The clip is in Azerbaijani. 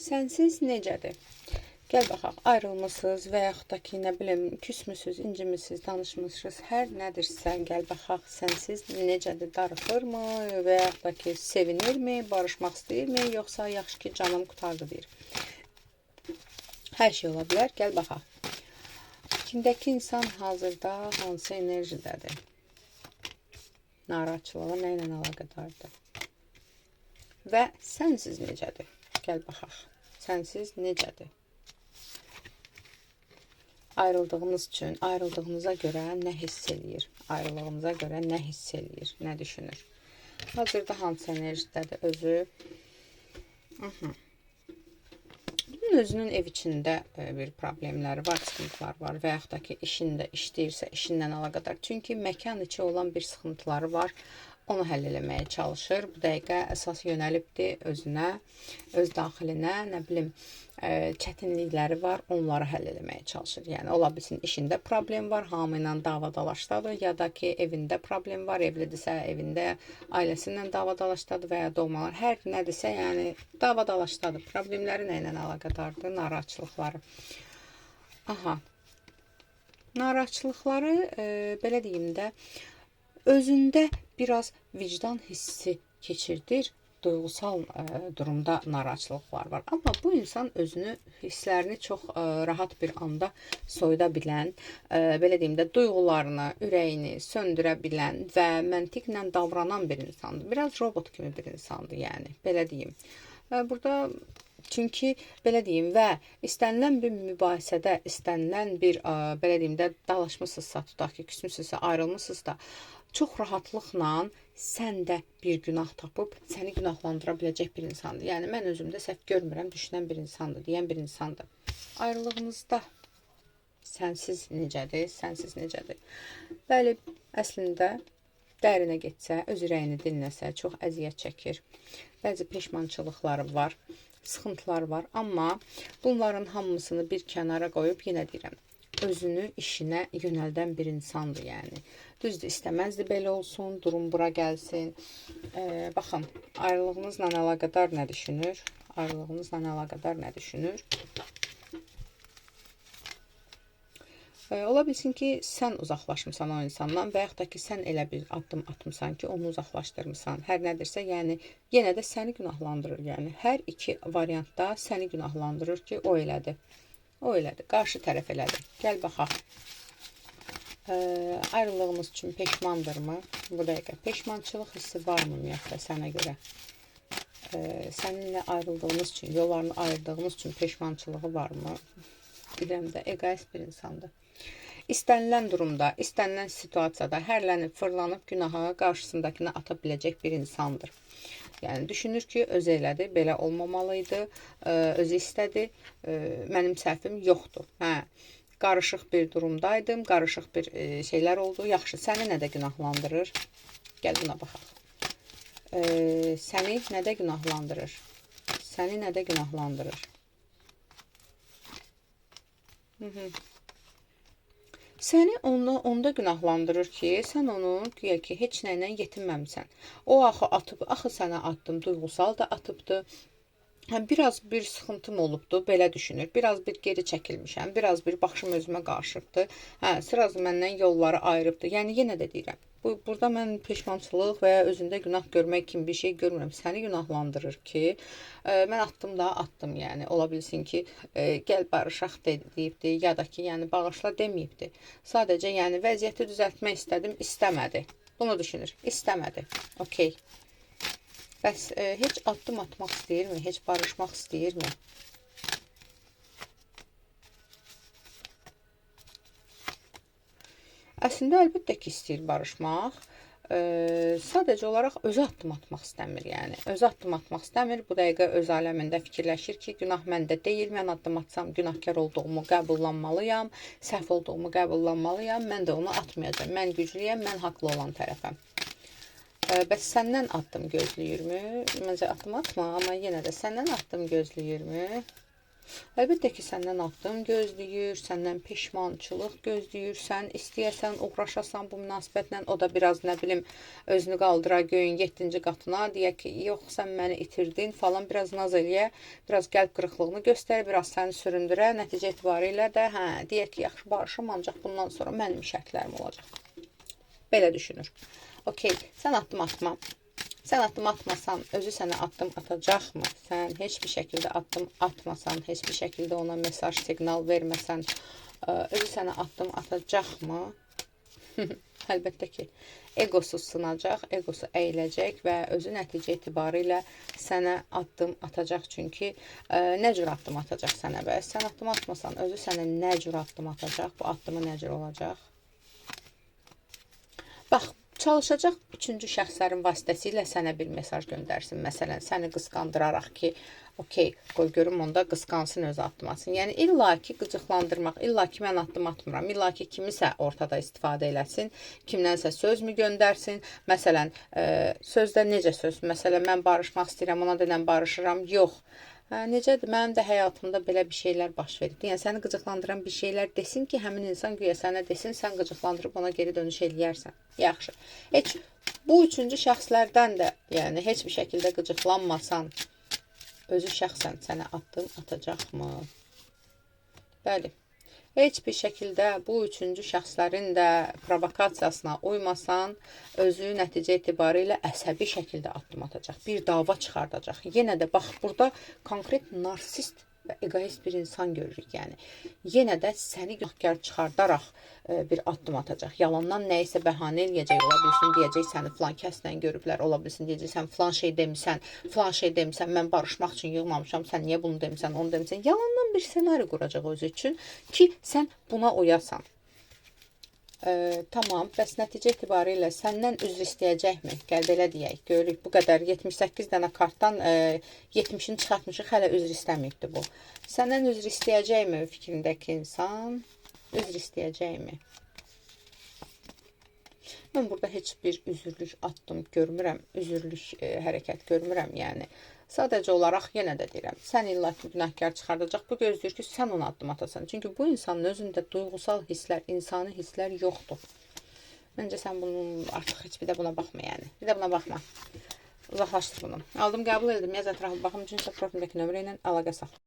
Sənsiz necədir? Gəl baxaq, ayrılmısınız və yaxud da ki, nə bilim, küsmüsünüz, incimisiniz, danışmışsınız, hər nədirsə, gəl baxaq, sənsiz necədir, darıxırmı və yaxud da ki, sevinirmi, barışmaq istəyirmi, yoxsa yaxşı ki, canım qutardı deyir. Hər şey ola bilər, gəl baxaq. İçindəki insan hazırda hansı enerjidədir? Narahatçılığı nə ilə əlaqədardır? Və sənsiz necədir? Gəl baxaq. Sənsiz necədir? Ayrıldığınız üçün, ayrıldığınıza görə nə hiss eləyir? Ayrılığınıza görə nə hiss eləyir? Nə düşünür? Hazırda hansı enerjidədir özü? Bunun özünün ev içində bir problemləri var, sıxıntılar var və yaxud da ki, işində işləyirsə, işindən əlaqədar. Çünki məkan içi olan bir sıxıntıları var. Onu həll eləməyə çalışır. Bu dəqiqə əsas yönəlibdir özünə, öz daxilinə, nə bilim, çətinlikləri var, onları həll eləməyə çalışır. Yəni, ola bilsin, işində problem var, hamı ilə davadalaşdadır, ya da ki, evində problem var, evlidirsə, evində ailəsindən davadalaşdadır və ya doğmalar, hər nədirsə, yəni, davadalaşdadır. Problemləri nə ilə əlaqədardır? Narahatçılıqları. Aha. Narahatçılıqları, belə deyim də, özündə biraz vicdan hissi keçirdir, duyğusal durumda narahatçılıqlar var. Amma bu insan özünü, hisslərini çox rahat bir anda soyuda bilən, belə deyim də, duyğularını, ürəyini söndürə bilən və məntiqlə davranan bir insandır. Biraz robot kimi bir insandır, yəni, belə deyim. Burada çünki, belə deyim, və istənilən bir mübahisədə, istənilən bir, belə deyim də, dalaşmışsınızsa, tutaq ki, küsmüsünüzsə, ayrılmışsınızsa, çox rahatlıqla səndə bir günah tapıb səni günahlandıra biləcək bir insandır. Yəni, mən özümdə səhv görmürəm, düşünən bir insandır, deyən bir insandır. Ayrılığınızda sənsiz necədir, sənsiz necədir? Bəli, əslində, dərinə getsə, öz ürəyini dinləsə, çox əziyyət çəkir. Bəzi peşmançılıqları var, sıxıntılar var, amma bunların hamısını bir kənara qoyub, yenə deyirəm, özünü işinə yönəldən bir insandır, yəni. Düzdür, istəməzdi belə olsun, durum bura gəlsin. Baxın, ayrılığınızla əlaqədar nə düşünür? Ayrılığınızla əlaqədar nə düşünür? Ola bilsin ki, sən uzaqlaşmısan o insandan və yaxud da ki, sən elə bir addım atmısan ki, onu uzaqlaşdırmısan. Hər nədirsə, yəni, yenə də səni günahlandırır. Yəni, hər iki variantda səni günahlandırır ki, o elədi. O elədi, qarşı tərəf elədi. Gəl baxaq. Ayrılığınız üçün peşmandırmı? Bu dəqiqə peşmançılıq hissi varmı ümumiyyətlə sənə görə? Səninlə ayrıldığınız üçün, yollarını ayırdığınız üçün peşmançılığı varmı? Bilirəm də, egoist bir insandır. İstənilən durumda, istənilən situasiyada hərlənib, fırlanıb günaha qarşısındakını ata biləcək bir insandır. Yəni, düşünür ki, özü elədi, belə olmamalıydı, özü istədi, mənim səhvim yoxdur. Qarışıq bir durumdaydım, qarışıq bir şeylər oldu. Yaxşı, səni nədə günahlandırır? Gəl buna baxaq. Səni nədə günahlandırır? Səni nədə günahlandırır? Səni onda günahlandırır ki, sən onu güya ki, heç nə ilə yetinməmsən. O axı atıb, axı sənə atdım, duyğusal da atıbdı. Biraz bir sıxıntım olubdu, belə düşünür. Biraz bir geri çəkilmişəm, biraz bir baxışım özümə qarşıqdır. Sırazı məndən yolları ayırıbdır. Yəni, yenə də deyirəm. Burada mən peşmançılıq və ya özündə günah görmək kimi bir şey görmürəm. Səni günahlandırır ki, mən atdım da atdım, yəni. Ola bilsin ki, gəl barışaq deyibdi, ya da ki, yəni, bağışla deməyibdi. Sadəcə, yəni, vəziyyəti düzəltmək istədim, istəmədi. Bunu düşünür, istəmədi. Okey. Bəs heç addım atmaq istəyirmi? Heç barışmaq istəyirmi? Əslində, əlbəttə ki, istəyir barışmaq. Sadəcə olaraq özü addım atmaq istəmir, yəni. Özü addım atmaq istəmir. Bu dəqiqə öz aləmində fikirləşir ki, günah məndə deyil. Mən addım atsam günahkar olduğumu qəbullanmalıyam. Səhv olduğumu qəbullanmalıyam. Mən də onu atmayacam. Mən güclüyəm, mən haqlı olan tərəfəm. Bəs səndən addım gözləyirmi? Məncə addım atma, amma yenə də səndən addım gözləyirmi? Əlbəttə ki, səndən addım gözləyir, səndən peşmançılıq gözləyir, sən istəyəsən, uğraşasan bu münasibətlə, o da biraz, nə bilim, özünü qaldıra göyün 7-ci qatına, deyək ki, yox, sən məni itirdin falan, biraz naz eləyə, biraz qəlb qırıqlığını göstərir, biraz səni süründürə, nəticə etibarilə də, deyək ki, yaxşı barışım, ancaq bundan sonra mənim şərtlərim olacaq. Belə düşünür. Okey, sən addım atma. Sən addım atmasan, özü sənə addım atacaqmı? Sən heç bir şəkildə addım atmasan, heç bir şəkildə ona mesaj, siqnal verməsən, özü sənə addım atacaqmı? Əlbəttə ki, egosu sınacaq, egosu əyiləcək və özü nəticə etibarilə sənə addım atacaq. Çünki nə cür addım atacaq sənə? Və sən addım atmasan, özü sənə nə cür addım atacaq? Bu addımı nə cür olacaq? Bax, çalışacaq üçüncü şəxslərin vasitəsilə sənə bir mesaj göndərsin. Məsələn, səni qısqandıraraq ki, okey, qoy görüm onda qısqansın, özü addım atsın. Yəni, illa ki, qıcıqlandırmaq, illa ki, mən addım atmıram, illa ki, kimisə ortada istifadə eləsin, kimdənsə söz mü göndərsin. Məsələn, sözdə necə söz? Məsələn, mən barışmaq istəyirəm, ona denən barışıram. Yox. Necədir? Mənim də həyatımda belə bir şeylər baş verir. Yəni, səni qıcıqlandıran bir şeylər desin ki, həmin insan güya sənə desin, sən qıcıqlandırıb ona geri dönüş eləyərsən. Yaxşı. Heç bu üçüncü şəxslərdən də, yəni, heç bir şəkildə qıcıqlanmasan, özü şəxsən sənə addım atacaqmı? Bəli. Heç bir şəkildə bu üçüncü şəxslərin də provokasiyasına uymasan, özü nəticə etibarilə əsəbi şəkildə addım atacaq. Bir dava çıxardacaq. Yenə də bax, burada konkret narsist və egoist bir insan görürük. Yəni, yenə də səni günahkar çıxardaraq bir addım atacaq. Yalandan nəyisə bəhanə eləyəcək, ola bilsin, deyəcək səni filan kəslə görüblər, ola bilsin, deyəcək sən filan şey demisən, mən barışmaq üçün yığmamışam, sən niyə bunu demisən, onu demisən. Yalandan bir senari quracaq özü üçün ki, sən buna uyasan. Tamam, bəs nəticə etibarilə səndən üzr istəyəcəkmi? Gəl belə deyək, görürük, bu qədər 78 dənə kartdan 70-ini çıxartmışıq, hələ üzr istəməyibdir bu. Səndən üzr istəyəcəkmi fikrindəki insan? Üzr istəyəcəkmi? Mən burada heç bir üzürlük addım görmürəm, üzürlük hərəkət görmürəm, yəni. Sadəcə olaraq yenə də deyirəm, sən illa ki, günahkar çıxardacaq, bu gözləyir ki, sən ona addım atasan. Çünki bu insanın özündə duyğusal hisslər, insani hisslər yoxdur. Məncə sən bunun artıq heç bir də buna baxma, yəni. Bir də buna baxma. Uzaqlaşdır bunu. Aldım, qəbul edim, yaz ətrafı baxım üçün isə profilimdəki nömrə ilə əlaqə saxla.